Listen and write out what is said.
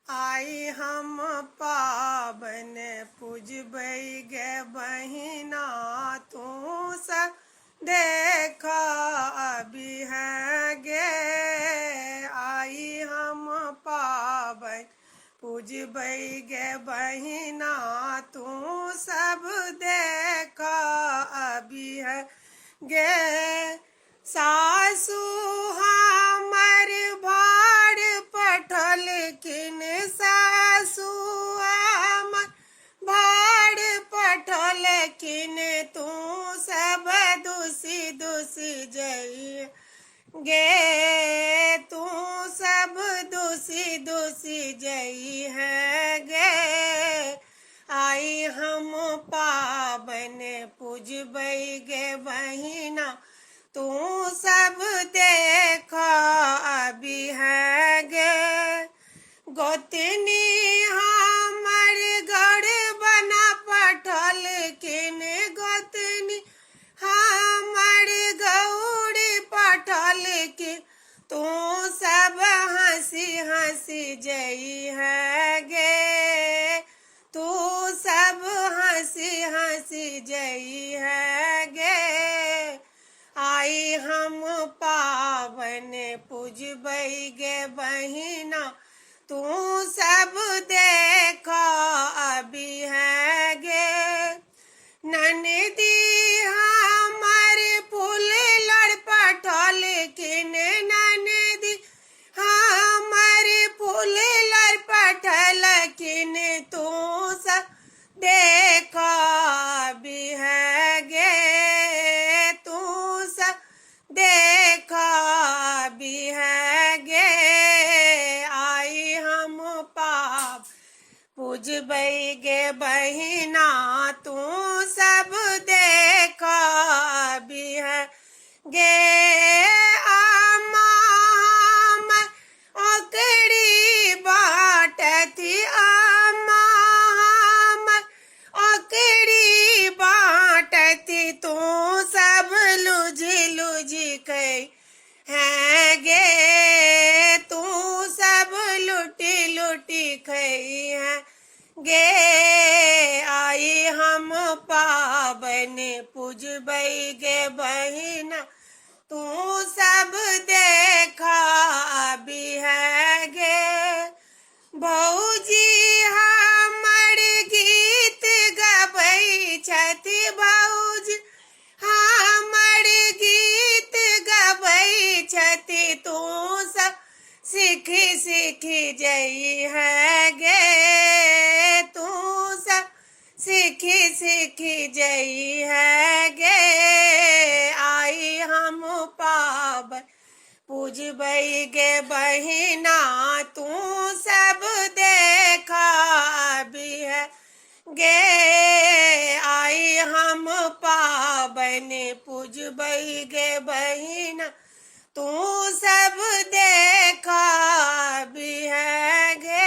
आई हम पावन पूजबै गे बहिना तू सब देखा अभी है गे। आई हम पावन पूजबै गे बहिना तू सब देखा अभी है गे। सासू हमर भाड़ पठल किन सासू हमर भाड़ पठल किन तू सब दुसी दुसी जई गे। तू सब दुसी दुसी जई है गे। आई हम पावन पूजबै गे बहिना तू सब देखा अभी है गे। गोतनी हमर गढ़ बना पठल किन गोतनी हमर गौरी पठल किन तू सब हंसी हंसी जई है गे। तू सब हंसी हंसी जई है गे। आई हम पावन पूजबै गे बहिना तू सब देखा अभी है गे। ननदी हमर फूल लड़ पठल किन ननदी हमर फूल लड़ पठल किन तू सब देखा अभी है गे। तू सब देखा अभी है गे। आई हम पाप पूजबै गे बहिना तू सब देखा अभी है गे। आमा हमर ओकरी बाटती आमा हमर ओकरी बाटती तू सब लुझी लुझी कई है गे। तू सब लुटी लुटी खई है गे। आई हम पावन पूजबै गे बहिना तू सब देखा अभी है गे। भौजी हमर गीत गबै छथि भौजी हमर गीत गबै छथि तू सब सीखी सीखी जई है गे। तू सब सीखी सीखी जई है गे। आई हम पावन पूजबै गे बहिना तू सब देखा अभी है गे। आई हम पावन पूजबै गे बहिना तू सब देखा अभी है गे।